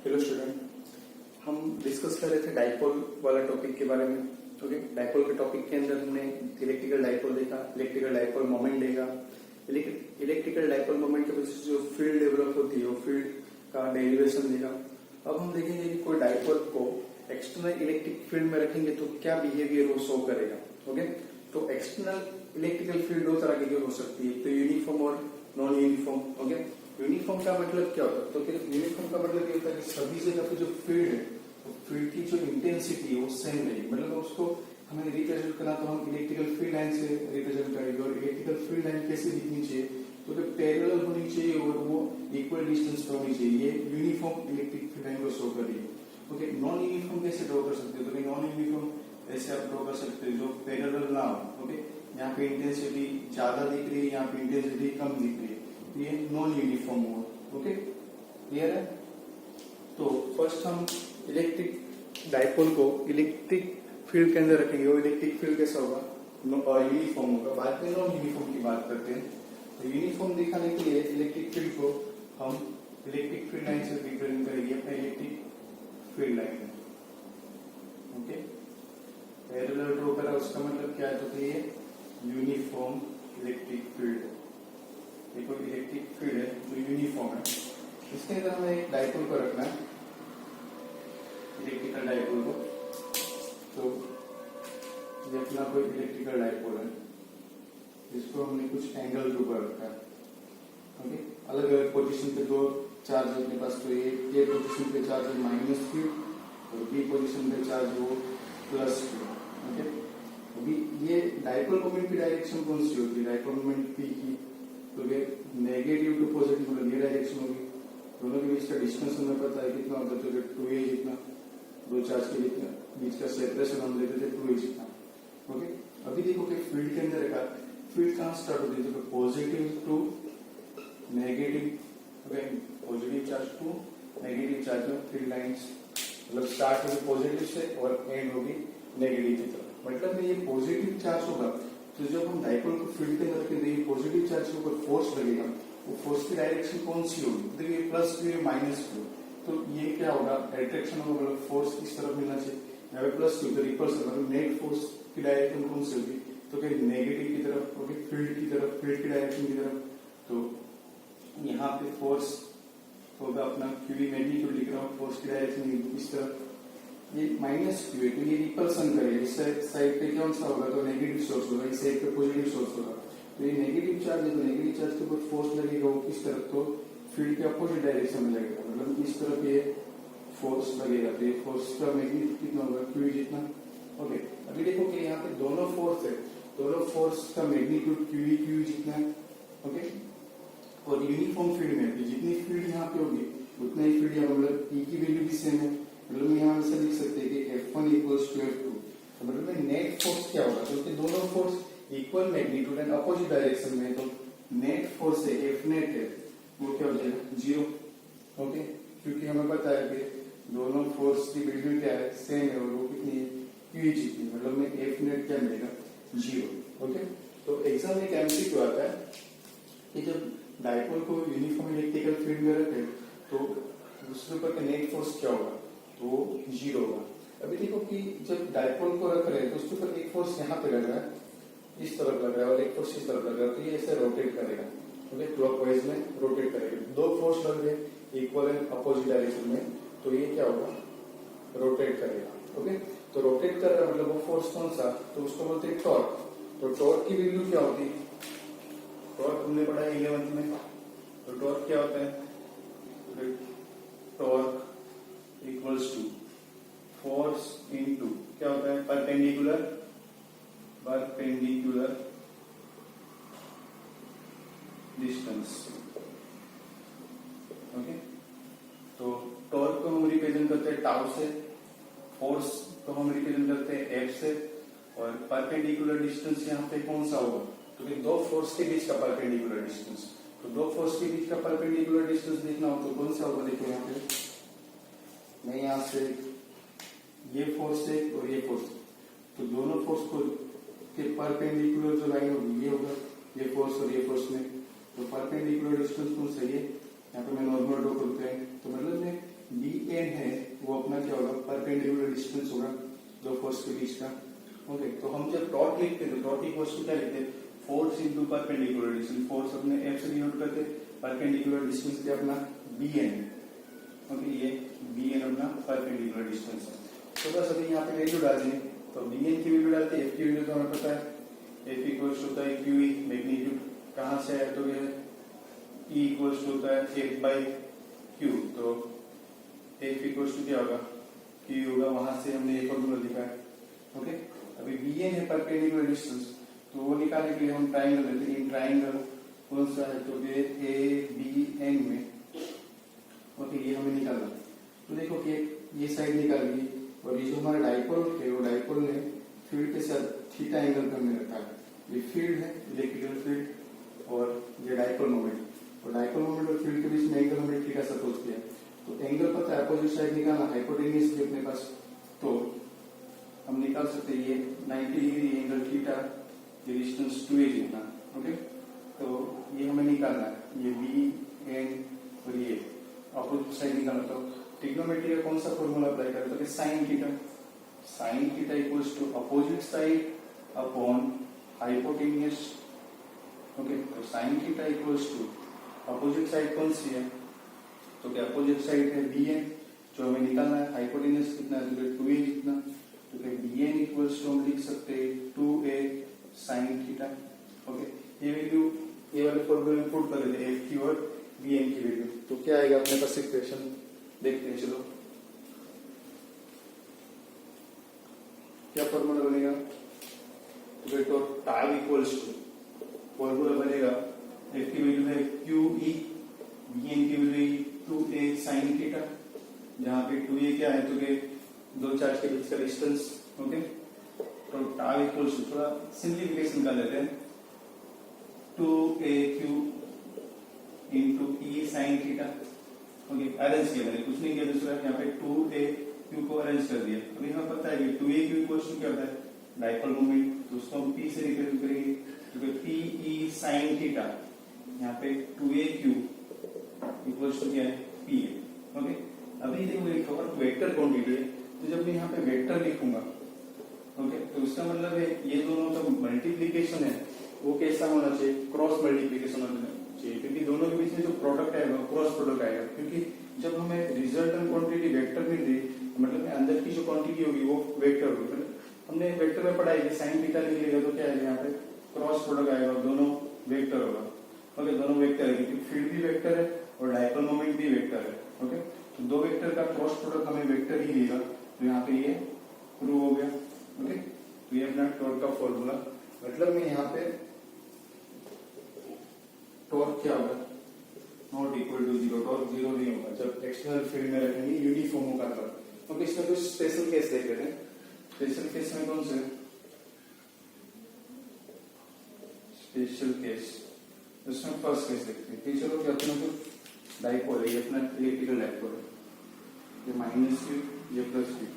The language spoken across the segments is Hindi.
हेलो स्टूडेंट, हम डिस्कस कर रहे थे डाइपोल वाला टॉपिक के बारे में। ओके, डाइपोल के टॉपिक के अंदर हमने इलेक्ट्रिकल डाइपोल देखा, इलेक्ट्रिकल डाइपोल मोमेंट देखा। इलेक्ट्रिकल डाइपोल मोमेंट के वजह से जो फील्ड डेवलप होती है वो फील्ड का डेरिवेशन देखा। अब हम देखेंगे कि कोई डाइपोल को एक्सटर्नल इलेक्ट्रिक फील्ड में रखेंगे तो क्या बिहेवियर वो शो करेगा। ओके, तो एक्सटर्नल इलेक्ट्रिकल फील्ड दो तरह की हो सकती है, तो यूनिफॉर्म और नॉन यूनिफॉर्म। ओके, यूनिफॉर्म का मतलब क्या होता है? तो फिर यूनिफॉर्म का मतलब ये होता है कि सभी जगह पे जो फील्ड है तो फील्ड की जो इंटेंसिटी है वो सेम रहेगी। मतलब उसको हमें रिप्रेजेंट करना तो हम इलेक्ट्रिकल फील्ड लाइन से रिप्रेजेंट करेंगे। और इलेक्ट्रिकल फील्ड लाइन कैसे दिखनी चाहिए? तो पैरेलल होनी चाहिए और वो इक्वल डिस्टेंस पे होनी चाहिए। ये यूनिफॉर्म इलेक्ट्रिक फील्ड लाइन को शो कर रही है। ओके, नॉन यूनिफॉर्म कैसे ड्रॉ कर सकते हो? तो नॉन यूनिफॉर्म ऐसे आप ड्रॉ कर सकते हो जो पैरेलल ना हो। ओके, यहाँ पे इंटेंसिटी ज्यादा दिख रही है, यहाँ पे इंटेंसिटी कम दिख रही है, ये नॉन यूनिफॉर्म हुआ। ओके, क्लियर है? तो फर्स्ट हम इलेक्ट्रिक डाइपोल को इलेक्ट्रिक फील्ड के अंदर रखेंगे। वो इलेक्ट्रिक फील्ड कैसा होगा? यूनिफॉर्म होगा। बाद में नॉन यूनिफॉर्म की बात करते हैं। तो यूनिफॉर्म दिखाने के लिए इलेक्ट्रिक फील्ड को हम इलेक्ट्रिक फील्ड लाइन से रिप्रेजेंट करेंगे अपने इलेक्ट्रिक फील्ड लाइन में। ओके, पैरेलल ड्रॉ करा, उसका मतलब क्या है? तो ये यूनिफॉर्म इलेक्ट्रिक फील्ड है। ये कोई इलेक्ट्रिक फील्ड है जो यूनिफॉर्म है। इसके अंदर हमें एक डाइपोल को रखना है, इलेक्ट्रिकल डाइपोल को। तो ये अपना कोई इलेक्ट्रिकल डाइपोल है जिसको हमने कुछ एंगल के ऊपर रखा है। ओके, अलग अलग पोजीशन पे दो चार्ज है अपने पास। तो ये पोजीशन पे चार्ज है -Q और बी पोजीशन पे चार्ज वो +Q। ओके, अभी ये डाइपोल मोमेंट की डायरेक्शन कौन सी होती है? डाइपोल मोमेंट पी की तो ये नेगेटिव टू पॉजिटिव, मतलब ये डायरेक्शन होगी। दोनों के बीच का डिस्टेंस हमें पता है कितना होता है, तो 2a जितना, दो चार्ज के बीच का सेपरेशन हम लेते थे 2a जितना। ओके, अभी देखो कि फील्ड के अंदर का फील्ड कहाँ स्टार्ट होती है? तो positive to negative. Okay, positive charge to negative charge में फील्ड लाइंस मतलब स्टार्ट होगी पॉजिटिव से और एंड होगी नेगेटिव की तरफ। मतलब ये पॉजिटिव चार्ज होगा तो जब हम डाइपोल को फील्ड के अंदर रखेंगे ये पॉजिटिव चार्ज के ऊपर फोर्स लगेगा। वो फोर्स की डायरेक्शन कौन सी होगी? देखिए +Q या -Q। तो ये क्या होगा? अट्रैक्शन होगा, मतलब फोर्स किस तरफ मिलना चाहिए? यहाँ पे +Q तो रिपल्सन, मतलब नेट फोर्स की डायरेक्शन कौन सी होगी? तो क्या नेगेटिव की तरफ? ओके, फील्ड की तरफ, फील्ड की डायरेक्शन की तरफ। तो यहाँ पे फोर्स होगा अपना Q, मैग्नीट्यूड लिख रहा हूँ, फोर्स की डायरेक्शन इस तरफ। ये -Q है तो ये रिपल्सन करेगा। इस साइड पे कौन सा होगा? तो नेगेटिव सोर्स होगा, इस साइड पे पॉजिटिव सोर्स होगा। तो ये नेगेटिव चार्ज है तो नेगेटिव चार्ज के ऊपर फोर्स लगेगा वो किस तरफ? तो फील्ड के अपोजिट डायरेक्शन में लगेगा, मतलब इस तरफ ये फोर्स लगेगा। तो ये फोर्स का मैग्नीट्यूड कितना होगा? Q जितना। ओके, अभी देखो कि यहाँ पे दोनों फोर्स है, दोनों फोर्स का मैग्नीट्यूड Q जितना है। ओके, और यूनिफॉर्म फील्ड में जितनी फील्ड यहाँ पे होगी उतना ही फील्ड यहाँ, मतलब E की वैल्यू भी सेम है। मतलब यहाँ ऐसा लिख सकते हैं कि F1 = F2। तो मतलब नेट फोर्स क्या होगा? क्योंकि दोनों force equal magnitude and opposite direction में, तो नेट फोर्स है F नेट है वो क्या हो जाएगा? 0। ओके, क्योंकि हमें पता है कि दोनों फोर्स की वैल्यू क्या है? सेम है और वो कितनी है? Q जितनी। मतलब में F नेट क्या मिलेगा? 0। ओके, तो एग्जाम में एक MCQ आता है कि जब डाइपोल को यूनिफॉर्म इलेक्ट्रिकल फील्ड में रखे तो उसके ऊपर का नेट फोर्स क्या होगा? तो 0 होगा। अभी देखो कि जब डाइपोल को रख रहे हैं तो उसके ऊपर एक फोर्स यहाँ पे लग रहा है, इस तरफ लग रहा है, और एक फोर्स इस तरफ लग रहा है, तो ये ऐसे रोटेट करेगा। ओके, क्लॉकवाइज में रोटेट करेगा। दो फोर्स लग रहे इक्वल एंड अपोजिट डायरेक्शन में, तो ये क्या होगा? रोटेट करेगा। ओके, तो रोटेट कर रहा है मतलब वो फोर्स कौन सा? तो उसको बोलते हैं टॉर्क। तो टॉर्क की वैल्यू क्या होती है? टॉर्क हमने पढ़ा है 11th में। तो टॉर्क क्या होता है? Torque equals to force into क्या होता है? Perpendicular distance. ओके, तो टॉर्क को हम रिप्रेजेंट करते हैं टाउ से, फोर्स को हम रिप्रेजेंट करते हैं F से, और परपेंडिकुलर डिस्टेंस यहाँ पे कौन सा होगा? तो दो फोर्स के बीच का परपेंडिकुलर डिस्टेंस। तो दो फोर्स के बीच का परपेंडिकुलर डिस्टेंस देखना हो तो कौन सा होगा? देखो यहाँ पे मैं यहाँ से ये फोर्स है और ये फोर्स, तो दोनों फोर्स को के परपेंडिकुलर जो लाइन होगी ये होगा, ये फोर्स और ये फोर्स में। तो परपेंडिकुलर डिस्टेंस कौन सा? ये यहाँ पे मैं नॉर्मल ड्रॉ करते हैं। तो मतलब में बी एन है वो अपना क्या होगा, परपेंडिकुलर डिस्टेंस होगा दो फोर्स के बीच का। ओके, तो हम जब डॉट लिखते हैं तो डॉट इक्वल्स टू क्या लिखते हैं, force into perpendicular distance. Force अपने एफ से डिनोट करते, परपेंडिकुलर डिस्टेंस क्या अपना बी एन। ओके, ये बी एन अपना परपेंडिकुलर डिस्टेंस है। तो बस अभी यहाँ पे वैल्यू डाल दें, तो बी एन की वैल्यू डालते हैं, एफ की वैल्यू तो हमें पता है, एफ इक्वल्स होता है क्यू ई, मैग्नीट्यूड कहाँ से आया तो ये ई इक्वल्स होता है एफ बाई क्यू, तो एफ इक्वल्स टू क्या होगा, क्यू होगा, वहां से हमने एक फॉर्मूला लिखा है। ओके, अभी बी एन है परपेंडिकुलर डिस्टेंस, तो वो निकालने के लिए हम ट्राइंगल लेते हैं। ट्राइंगल कौन सा है, तो ये ए बी एन में। ओके, ये हमें निकालना, तो देखो कि ये साइड निकाल गई, और ये जो हमारा डाइपोल है वो डाइपोल ने फील्ड के साथ थीटा एंगल पर हमने रखा है। ये फील्ड है, इलेक्ट्रिकल फील्ड, और ये डाइपोल मोमेंट, और डाइपोल मोमेंट और फील्ड के बीच में एंगल हमने थीटा सपोज किया। तो एंगल पता है, अपोजिट साइड निकालना, हाइपोटेन्यूस भी अपने पास, तो हम निकाल सकते हैं ये 90 डिग्री एंगल थीटा, ये डिस्टेंस 2a जितना। ओके, तो ये हमें निकालना है, ये बी एन और ये अपोजिट साइड निकालना। तो ट्रिग्नोमेट्री का कौन सा फॉर्मूला अप्लाई करें, तो sine theta, sine theta equals to opposite side upon hypotenuse. Okay, तो sine theta equals to opposite side कौन सी है, तो क्या अपोजिट साइड है बी एन, जो हमें निकालना है, हाइपोटेन्यूस कितना है, तो 2a जितना, तो क्या बी एन इक्वल्स टू हम लिख सकते हैं 2a साइन थीटा। ओके, ये वैल्यू ये वाले फॉर्मूले में पुट कर देते हैं, एफ की और बी एन की वैल्यू, तो क्या आएगा अपने पास इक्वेशन, देखते हैं। चलो क्या फॉर्मूला बनेगा, तो टाउ इक्वल्स टू फॉर्मूला बनेगा, एफ की वैल्यू है क्यू ई, बी एन की वैल्यू 2a साइन थीटा, जहां पे 2a क्या है, तो के दो चार्ज के बीच का डिस्टेंस। ओके, तो टाउ इक्वल्स टू, थोड़ा सिंप्लीफिकेशन कर लेते हैं, 2a क्यू इंटू ई साइन थीटा। ओके, अरेंज किया मैंने, कुछ नहीं किया दूसरा, यहाँ पे 2a क्यू को अरेंज कर दिया। अभी हमें पता है कि 2a क्यू इक्वल्स टू क्या होता है, डाइपोल मोमेंट, तो उसको हम p से रिप्रेजेंट करेंगे, तो p e साइन थीटा, यहाँ पे 2a क्यू इक्वल्स टू क्या है, p है। ओके, अभी देखो एक और वेक्टर क्वांटिटी है, तो जब मैं यहाँ पे वेक्टर लिखूंगा, ओके, तो उसका मतलब है ये दोनों का मल्टीप्लीकेशन है वो कैसा होना चाहिए, क्रॉस मल्टीप्लीकेशन होना चाहिए, क्योंकि दोनों के बीच में जो प्रोडक्ट आएगा क्रॉस प्रोडक्ट आएगा। क्योंकि जब हमें रिजल्टेंट क्वांटिटी वेक्टर मिल रही, मतलब अंदर की जो क्वांटिटी होगी वो वेक्टर होगी। मतलब हमने वेक्टर में पढ़ा है कि साइन थीटा निकलेगा तो क्या है, यहाँ पे क्रॉस प्रोडक्ट आएगा, दोनों वेक्टर होगा। ओके, दोनों वेक्टर है, क्योंकि फील्ड भी वेक्टर है और डाइपोल मोमेंट भी वेक्टर है। ओके, तो दो वेक्टर का क्रॉस प्रोडक्ट हमें वेक्टर ही देगा, तो यहाँ पे ये प्रूव हो गया। ओके, तो ये अपना टॉर्क का फॉर्मूला, मतलब मैं यहाँ पे टॉर्क क्या होगा, not equal to zero, torque zero नहीं होगा जब एक्सटर्नल फील्ड में रखेंगे यूनिफॉर्म होगा तब। तो इसमें कुछ स्पेशल केस देख लेते हैं। स्पेशल केस में कौन से, स्पेशल केस, इसमें फर्स्ट केस देखते हैं कि चलो कि अपना जो डाइपोल है, ये अपना इलेक्ट्रिकल डाइपोल है, ये माइनस क्यू, ये प्लस क्यू,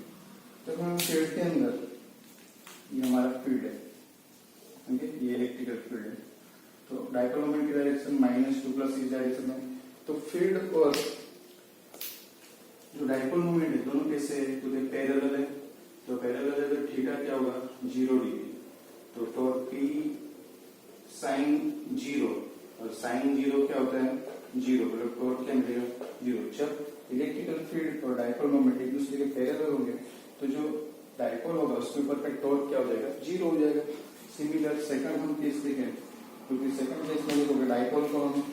तो हम फील्ड के अंदर ये हमारा फील्ड है, ओके, ये इलेक्ट्रिकल फील्ड है, तो डाइपोल मोमेंट की डायरेक्शन -2 इस डायरेक्शन में, तो फील्ड और जो डाइपोल मोमेंट है दोनों कैसे है, तो पैरेलल है, तो पैरेलल है तो थीटा क्या होगा 0 डिग्री, तो टॉर्क P साइन 0, और साइन 0 क्या होता है 0, मतलब टॉर्क क्या मिलेगा 0। जब इलेक्ट्रिकल फील्ड और डाइपोल मोमेंट एक दूसरे के पैरेलल होंगे तो जो डाइपोल होगा उसके ऊपर का टॉर्क क्या हो जाएगा 0 हो जाएगा। सिमिलर सेकंड हम केस देखें, क्योंकि सेकंड केस में देखोगे डाइपोल को हम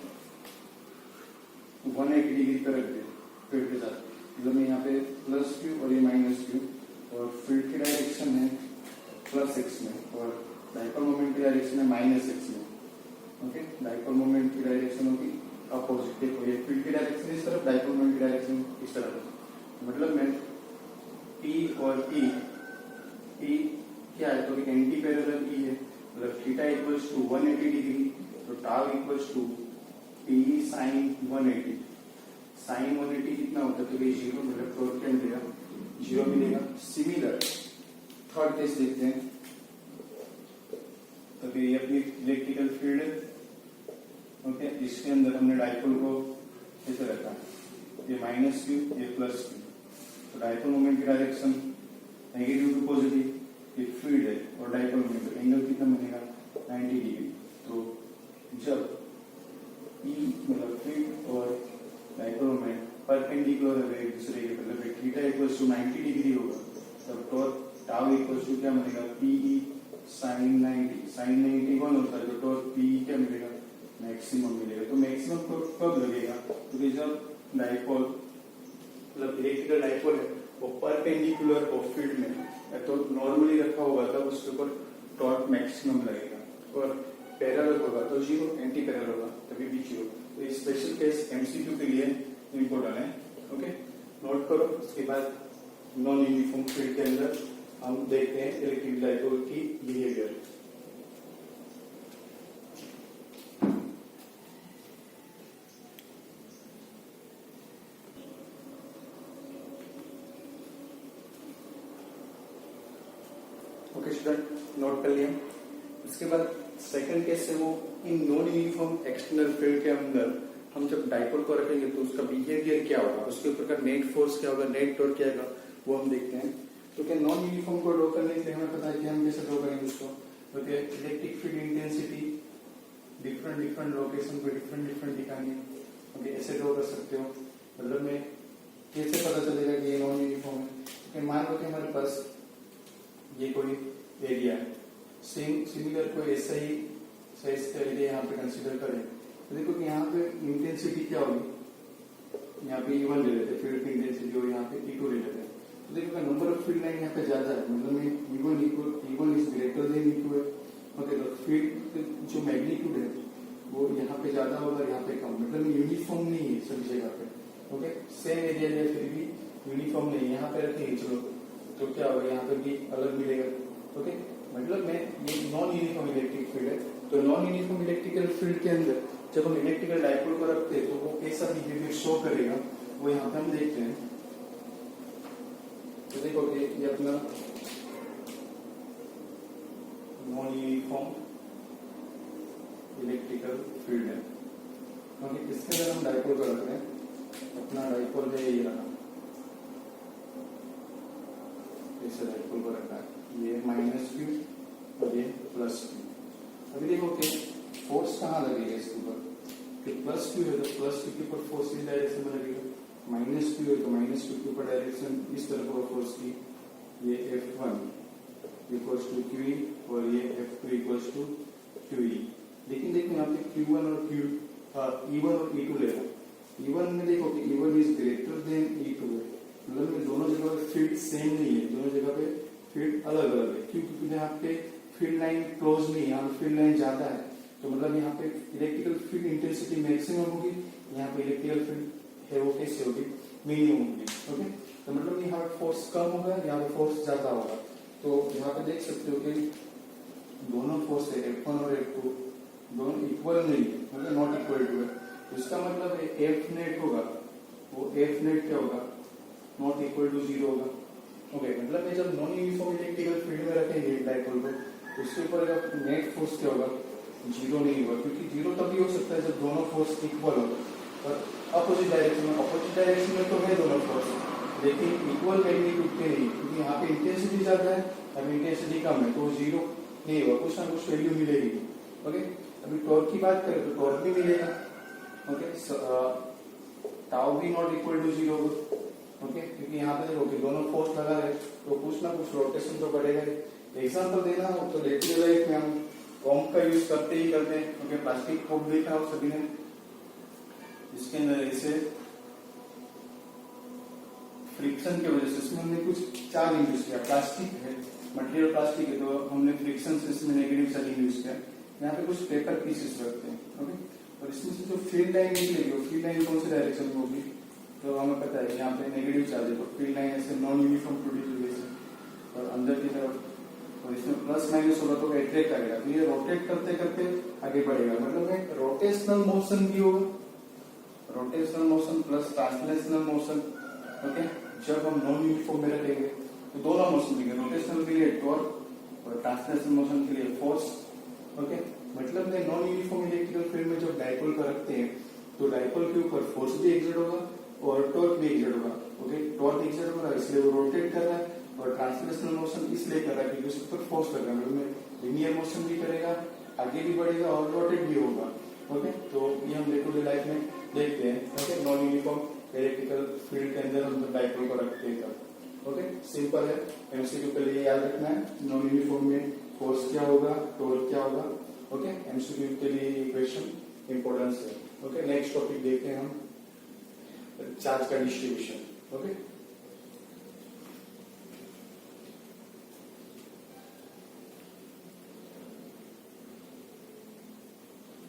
180 डिग्री पर रख दें फील्ड के साथ, मतलब यहाँ पे प्लस क्यू और ये माइनस क्यू, और फील्ड की डायरेक्शन है प्लस एक्स में और डाइपोल मोमेंट की डायरेक्शन है माइनस एक्स में। ओके, डाइपोल मोमेंट की डायरेक्शन होगी अपोजिट, देखो ये फील्ड की डायरेक्शन इस तरफ, डाइपोल मोमेंट की डायरेक्शन इस तरफ, मतलब मैं P और E क्या है, तो एंटी पैरेलल E है, मतलब थीटा इक्वल्स टू 180 डिग्री, तो tau equals to P sine 180, sine 180 कितना होता है, तो ये 0, मतलब टॉर्क क्या मिलेगा 0 मिलेगा। सिमिलर थर्ड केस देखते हैं, तो ये अपनी इलेक्ट्रिकल फील्ड है, ओके, इसके अंदर हमने डाइपोल को ऐसे रखा, ये माइनस क्यू, ये प्लस क्यू। तो डाइपोल मोमेंट की डायरेक्शन नेगेटिव टू पॉजिटिव, ये फील्ड है और डाइपोल मोमेंट तो एंगल कितना बनेगा 90 डिग्री। तो जब E मतलब फील्ड और डाइपोल मोमेंट परपेंडिकुलर है एक दूसरे के, मतलब थीटा इक्वल्स टू 90 डिग्री होगा, तब टॉर्क टाउ इक्वल्स टू क्या मिलेगा PE sin 90। sin 90 कौन होता है, तो टॉर्क PE क्या मिलेगा मैक्सिमम मिलेगा। तो मैक्सिमम टॉर्क कब लगेगा, क्योंकि जब डाइपोल मतलब इलेक्ट्रिकल डाइपोल है वो परपेंडिकुलर और फील्ड में है, तो नॉर्मली रखा होगा तब उसके ऊपर टॉर्क मैक्सिमम लगेगा, और पैरेलल होगा तो जीरो, एंटी पैरेलल होगा तभी भी जीरो। तो ये स्पेशल केस एमसीक्यू के लिए इंपॉर्टेंट है। ओके, नोट करो। उसके बाद नॉन यूनिफॉर्म फील्ड के अंदर हम देखते हैं इलेक्ट्रिक डाइपोल की बिहेवियर। ओके स्टूडेंट, नोट कर लिया। उसके बाद सेकंड केस है वो in non uniform external field के अंदर हम जब डाइपोल को रखेंगे तो उसका बिहेवियर क्या होगा, उसके ऊपर का नेट फोर्स क्या होगा, नेट टॉर्क क्या होगा, वो हम देखते हैं। तो क्या नॉन यूनिफॉर्म को ड्रॉ करने के लिए हमें पता है कि हम कैसे ड्रॉ करेंगे उसको। तो क्या electric field intensity different location पे डिफरेंट दिखानी है। ओके, ऐसे ड्रॉ कर सकते हो। मतलब में कैसे पता चलेगा कि ये नॉन यूनिफॉर्म है। तो मान लो कि हमारे पास ये कोई एरिया है, सेम सिमिलर कोई ऐसा ही साइज का एरिया यहाँ पे कंसीडर करें, तो देखो कि यहाँ पे इंटेंसिटी क्या होगी, यहाँ पे E1 ले लेते हैं फील्ड की इंटेंसिटी, और यहाँ पे E2 ले लेते हैं। तो देखो नंबर ऑफ फील्ड लाइन यहाँ पे ज्यादा है, मतलब E1 is greater than E2 है। ओके, तो फील्ड जो मैग्नीट्यूड है वो यहाँ पे ज्यादा होगा, यहाँ पे कम, मतलब यूनिफॉर्म नहीं है सभी जगह पे। ओके, सेम एरिया है फिर भी यूनिफॉर्म नहीं, यहाँ पे रखेंगे चलो तो क्या होगा, यहाँ पे भी अलग मिलेगा। ओके, मतलब में ये नॉन यूनिफॉर्म इलेक्ट्रिक फील्ड है। तो नॉन यूनिफॉर्म इलेक्ट्रिकल फील्ड के अंदर जब हम इलेक्ट्रिकल डाइपोल को रखते हैं तो वो कैसा बिहेवियर शो करेगा, वो यहाँ पे हम देखते हैं। तो देखो कि ये अपना नॉन यूनिफॉर्म इलेक्ट्रिकल फील्ड है। क्योंकि इसके अंदर हम डाइपोल को रख रहे हैं, अपना डाइपोल है ये रहा, ऐसे डाइपोल को रखा है, ये माइनस क्यू और ये प्लस क्यू। अभी देखो कि फोर्स कहाँ लगेगा इसके ऊपर, कि प्लस क्यू है तो प्लस क्यू के ऊपर फोर्स इस डायरेक्शन में लगेगा, माइनस क्यू है तो माइनस क्यू के ऊपर डायरेक्शन इस तरफ और फोर्स की, ये F1 इक्वल्स टू QE और ये F2 इक्वल्स टू QE। लेकिन देखो यहाँ पे Q1 और E1 और E2 ले रहा है। E1 में देखो कि E1 is greater than E2 है, मतलब में दोनों जगह पे फील्ड सेम नहीं है, दोनों जगह पे फील्ड अलग अलग है। क्यों, क्योंकि यहाँ पे फील्ड लाइन क्लोज नहीं है, यहाँ पे फील्ड लाइन ज्यादा है, तो मतलब यहाँ पे इलेक्ट्रिकल फील्ड इंटेंसिटी मैक्सिमम होगी, यहाँ पे इलेक्ट्रिकल फील्ड है वो कैसे होगी, मिनिमम होगी। ओके, तो मतलब यहाँ पे फोर्स कम होगा, यहाँ पे फोर्स ज्यादा होगा। तो यहाँ पे देख सकते हो कि दोनों फोर्स है F1 और F2 दोनों इक्वल नहीं है, मतलब नॉट इक्वल टू है। तो इसका मतलब F नेट होगा, वो F नेट क्या होगा, नॉट इक्वल टू 0 होगा। ओके, मतलब जब नॉन यूनिफॉर्म इलेक्ट्रिकल फील्ड में रखेंगे डाइपोल को, तो उसके ऊपर नेट फोर्स क्या होगा, 0 नहीं होगा, क्योंकि 0 तभी हो सकता है जब दोनों फोर्स इक्वल हो। पर अपोजिट डायरेक्शन में तो है दोनों फोर्स, लेकिन इक्वल मैग्नीट्यूड के नहीं, क्योंकि यहाँ पे इंटेंसिटी ज्यादा है, अब इंटेंसिटी कम है तो 0 नहीं होगा, कुछ ना कुछ वैल्यू मिलेगी। ओके, अभी टॉर्क की बात करें तो टॉर्क भी मिलेगा। ओके, टाउ भी नॉट इक्वल टू 0 होगा। ओके, क्योंकि यहाँ पे देखो कि दोनों फोर्स लगा है तो कुछ ना कुछ रोटेशन तो बढ़ेगा। एग्जाम्पल देना हो तो इलेक्ट्रिकल लाइफ में हम पंप का यूज करते ही करते हैं, क्योंकि प्लास्टिक पंप देखा हो सभी ने, इसके अंदर ऐसे फ्रिक्शन की वजह से इसमें हमने कुछ चार्ज यूज किया, प्लास्टिक है, मटेरियल प्लास्टिक है, तो हमने फ्रिक्शन से इसमें नेगेटिव चार्ज यूज किया। यहाँ पे कुछ पेपर पीसेस रखते हैं। ओके, और इसमें से जो फील्ड लाइन निकलेगी वो फील्ड लाइन कौन से डायरेक्शन में होगी, तो हमें पता है यहाँ पे नेगेटिव चार्ज है, तो फील्ड लाइन ऐसे नॉन यूनिफॉर्म प्रोड्यूस होगी और अंदर की तरफ, और इसमें प्लस माइनस होगा तो अट्रैक्ट करेगा, तो ये रोटेट करते करते आगे बढ़ेगा, मतलब रोटेशनल मोशन भी होगा, rotational motion plus translational motion. Okay, जब हम नॉन यूनिफॉर्म में रखेंगे तो दोनों मोशन देंगे, रोटेशनल के लिए टॉर्क और ट्रांसलेशनल मोशन के लिए फोर्स। ओके, मतलब नॉन यूनिफॉर्म इलेक्ट्रिकल फील्ड में जब डाइपोल को रखते हैं तो डाइपोल के ऊपर फोर्स भी एक्सर्ट होगा और टॉर्क भी एग्जर्ट होगा। ओके, टॉर्क एग्जर्ट हो रहा है इसलिए वो रोटेट कर रहा है, और ट्रांसलेशनल मोशन इसलिए कर रहा है क्योंकि उसके ऊपर फोर्स लग रहा है, मतलब लिनियर मोशन भी करेगा, आगे भी बढ़ेगा और रोटेट भी होगा। ओके, तो ये हम डे टू डे लाइफ में देखते हैं। Okay, non uniform electrical field के अंदर हम डाइपोल को रखते हैं तब। ओके, सिंपल है, एमसीक्यू के लिए याद रखना है नॉन यूनिफॉर्म में फोर्स क्या होगा, टॉर्क क्या होगा। ओके, एमसीक्यू के लिए ये क्वेश्चन इंपॉर्टेंस है। ओके, नेक्स्ट टॉपिक देखते हैं हम चार्ज का डिस्ट्रीब्यूशन। ओके,